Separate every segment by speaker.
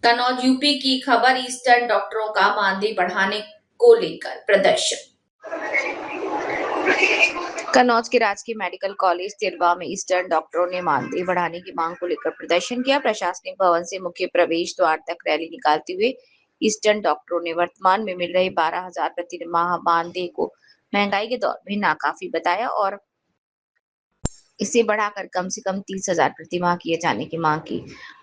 Speaker 1: Kannauj UP की खबर। Eastern डॉक्टरों का मानदेय बढ़ाने को लेकर प्रदर्शन। कन्नौज के राजकीय मेडिकल कॉलेज तिरवा में ईस्टर्न डॉक्टरों ने मानदेय बढ़ाने की मांग को लेकर प्रदर्शन किया। प्रशासनिक भवन से मुख्य प्रवेश द्वार तक रैली निकालते हुए ईस्टर्न डॉक्टरों ने वर्तमान में मिल रहे 12,000 प्रति माह मानदेय को महंगाई के दौर में नाकाफी बताया और इसे बढ़ाकर कम से कम 30,000 प्रति माह किए जाने की मांग की।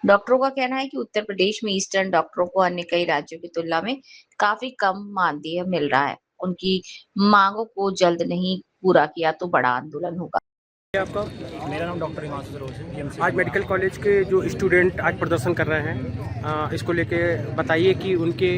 Speaker 1: डॉक्टरों का कहना है कि उत्तर प्रदेश में ईस्टर्न डॉक्टरों को अन्य कई राज्यों की तुलना में काफी कम मानदेय मिल रहा है। उनकी मांगों को जल्द नहीं पूरा किया तो बड़ा आंदोलन होगा।
Speaker 2: आपका?
Speaker 3: मेरा नाम डॉक्टर हिमांशु सरोज है।
Speaker 2: आज मेडिकल कॉलेज के जो स्टूडेंट आज प्रदर्शन कर रहे हैं, इसको लेके बताइए कि उनके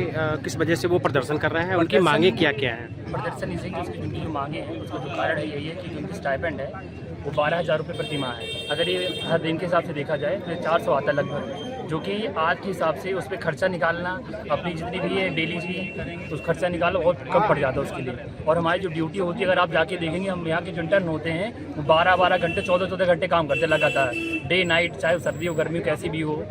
Speaker 2: किस वजह से वो प्रदर्शन कर रहे हैं, उनकी मांगे क्या क्या हैं।
Speaker 3: प्रदर्शन इसी की उसकी जिनकी जो मांगे हैं उसका जो कारण है यही है कि उनकी स्टाइपेंड है वो 12,000 रुपये प्रति माह है। अगर ये हर दिन के हिसाब से देखा जाए तो 400 आता लगभग, जो कि आज के हिसाब से उस पर खर्चा निकालना अपनी जितनी भी है डेली की उस खर्चा निकालो बहुत कम पड़ जाता है उसके लिए। और हमारी जो ड्यूटी होती है अगर आप जाके देखेंगे, हम यहाँ के जो इंटर्न होते हैं वो 12-12 घंटे 14-14 घंटे काम करते लगातार, डे नाइट, चाहे सर्दी हो गर्मी हो कैसी भी हो।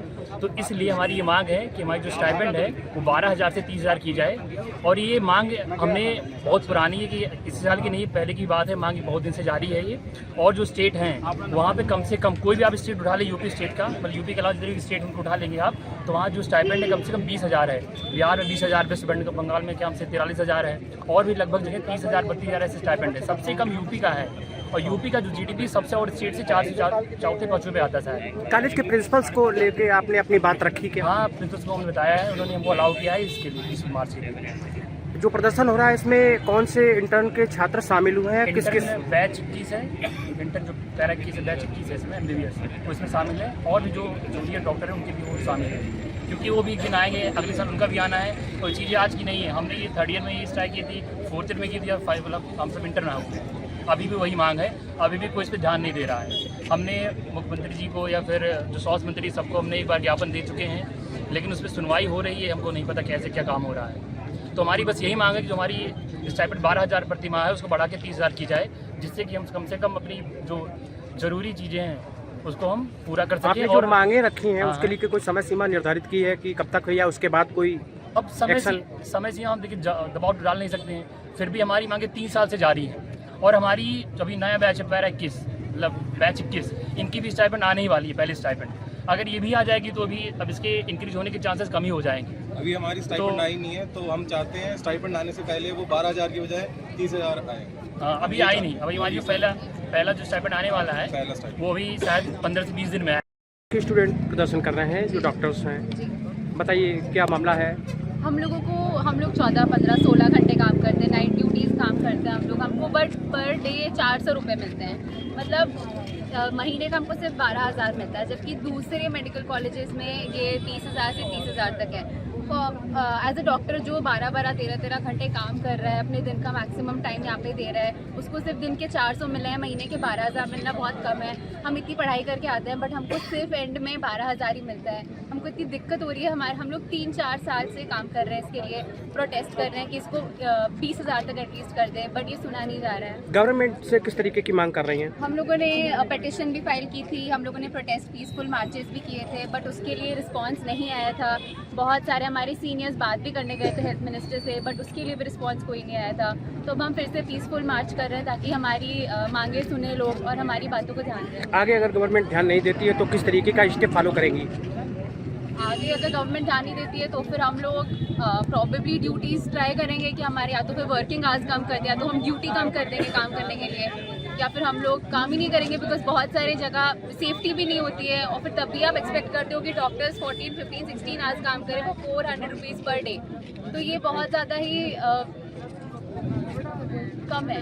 Speaker 3: तो इसलिए हमारी ये मांग है कि हमारी जो स्टाइपेंड है वो 12,000 से 30,000 की जाए। और ये मांग हमने बहुत पुरानी है कि इस साल की नहीं पहले की बात है, मांग बहुत दिन से जारी है ये। और जो स्टेट हैं वहाँ पे कम से कम कोई भी आप स्टेट उठा ले यूपी स्टेट का, मतलब यूपी के अलावा जितने भी स्टेट उनको उठा लेंगे आप, तो वहाँ जो स्टाइपेंड है कम से कम 20,000 है। बिहार में 20,000, वेस्ट बंगाल में क्या हमसे 43,000 है, और भी लगभग जगह 30,000 32,000 ऐसे स्टाइपेंड है। सबसे कम यूपी का है और यूपी का जो जीडीपी सबसे और स्टेट से 4 से 4 पे आता है।
Speaker 2: कॉलेज के प्रिंसिपल्स को लेके आपने अपनी बात रखी क्या?
Speaker 3: हाँ, प्रिंसिपल्स को हमने बताया है, उन्होंने हमको अलाउ किया है इसके लिए 20 मार्च के लिए।
Speaker 2: जो प्रदर्शन हो रहा है इसमें कौन से इंटर्न के छात्र शामिल हुए हैं, किस किस?
Speaker 3: बैच 21 है, इंटर्न जो पैरा 21 है, बैच 21 है इसमें, MBBS वो इसमें शामिल है। और भी जो जूनियर डॉक्टर हैं उनके भी वो शामिल है, क्योंकि वो भी एक दिन आएंगे, अगले साल उनका भी आना है। कोई चीज़ें आज की नहीं है, हमने ये 3rd ईयर में ये स्ट्राइक की थी, 4th ईयर में की थी, और 5 मतलब हम सब इंटर्न आए हुए। अभी भी वही मांग है, अभी भी कोई इस पर ध्यान नहीं दे रहा है। हमने मुख्यमंत्री जी को या फिर जो स्वास्थ्य मंत्री सबको हमने एक बार ज्ञापन दे चुके हैं, लेकिन उस पर सुनवाई हो रही है, हमको नहीं पता कैसे क्या काम हो रहा है। तो हमारी बस यही मांग है कि जो हमारी स्टाइपेंड 12,000 प्रति माह है उसको बढ़ा के 30,000 की जाए, जिससे कि हम कम से कम अपनी जो ज़रूरी चीज़ें हैं उसको हम पूरा कर सकें।
Speaker 2: आपने जो मांगे रखी हैं उसके लिए कोई समय सीमा निर्धारित की है कि कब तक या उसके बाद कोई?
Speaker 3: अब समय सीमा हम देखिए दबाव डाल नहीं सकते हैं, फिर भी हमारी मांगे 3 साल से जारी है। और हमारी अभी नया बैच है पैरा 21, मतलब बैच 21, इनकी भी स्टाइपेंड आने ही वाली है, पहली स्टाइपेंड। अगर ये भी आ जाएगी तो अभी अब इसके इंक्रीज होने के चांसेस कम ही हो जाएंगे।
Speaker 4: अभी हमारी स्टाइपेंड आई नहीं है, तो हम चाहते हैं स्टाइपेंड आने से पहले वो 12,000 की बजाय 30,000 आए।
Speaker 3: हाँ, अभी आई नहीं, अभी हमारी जो पहला जो स्टाइपेंड आने वाला है वो भी शायद 15 से 20 दिन में आए।
Speaker 2: स्टूडेंट प्रदर्शन कर रहे हैं जो डॉक्टर्स हैं, बताइए क्या मामला है?
Speaker 5: हम लोग 14, 15, 16 घंटे काम करते हैं, नाइट ड्यूटीज़ काम करते हैं हमको बट पर डे 400 रुपये मिलते हैं। मतलब महीने का हमको सिर्फ 12,000 मिलता है, जबकि दूसरे मेडिकल कॉलेजेस में ये 20,000 से 30,000 तक है। तो एज अ डॉक्टर जो 12-12, 13-13 घंटे काम कर रहा है, अपने दिन का मैक्सिमम टाइम यहाँ पे दे रहा है, उसको सिर्फ दिन के 400 मिले हैं, महीने के 12,000 मिलना बहुत कम है। हम इतनी पढ़ाई करके आते हैं बट हमको सिर्फ एंड में 12,000 ही मिलता है। हमको इतनी दिक्कत हो रही है। हम लोग 3-4 साल से काम कर रहे हैं, इसके लिए प्रोटेस्ट कर रहे हैं कि इसको 20,000 तक एटलीस्ट कर दें, बट ये सुना नहीं जा रहा है।
Speaker 2: गवर्नमेंट से किस तरीके की मांग कर रही हैं?
Speaker 5: हम लोगों ने पिटिशन भी फाइल की थी, हम लोगों ने प्रोटेस्ट पीसफुल मार्चेस भी किए थे, बट उसके लिए रिस्पांस नहीं आया था। बहुत सारे हमारे सीनियर्स बात भी करने गए थे हेल्थ मिनिस्टर से, बट उसके लिए भी रिस्पांस कोई नहीं आया था। तो अब हम फिर से पीसफुल मार्च कर रहे हैं ताकि हमारी मांगे सुने लोग और हमारी बातों को ध्यान दें।
Speaker 2: आगे अगर गवर्नमेंट ध्यान नहीं देती है तो किस तरीके का स्टेप फॉलो करेंगी?
Speaker 5: आगे अगर गवर्नमेंट ध्यान नहीं देती है तो फिर हम लोग प्रॉबेबली ड्यूटीज़ ट्राई करेंगे कि हमारे या तो फिर वर्किंग आवर्स कम कर दें, या तो हम ड्यूटी कम कर देंगे काम करने के लिए, या फिर हम लोग काम ही नहीं करेंगे, बिकॉज बहुत सारी जगह सेफ्टी भी नहीं होती है। और फिर तब भी आप एक्सपेक्ट करते हो कि डॉक्टर्स 14, 15, 16 आवर्स काम करें, वो 400 रुपीज़ पर डे, तो ये बहुत ज़्यादा ही कम है।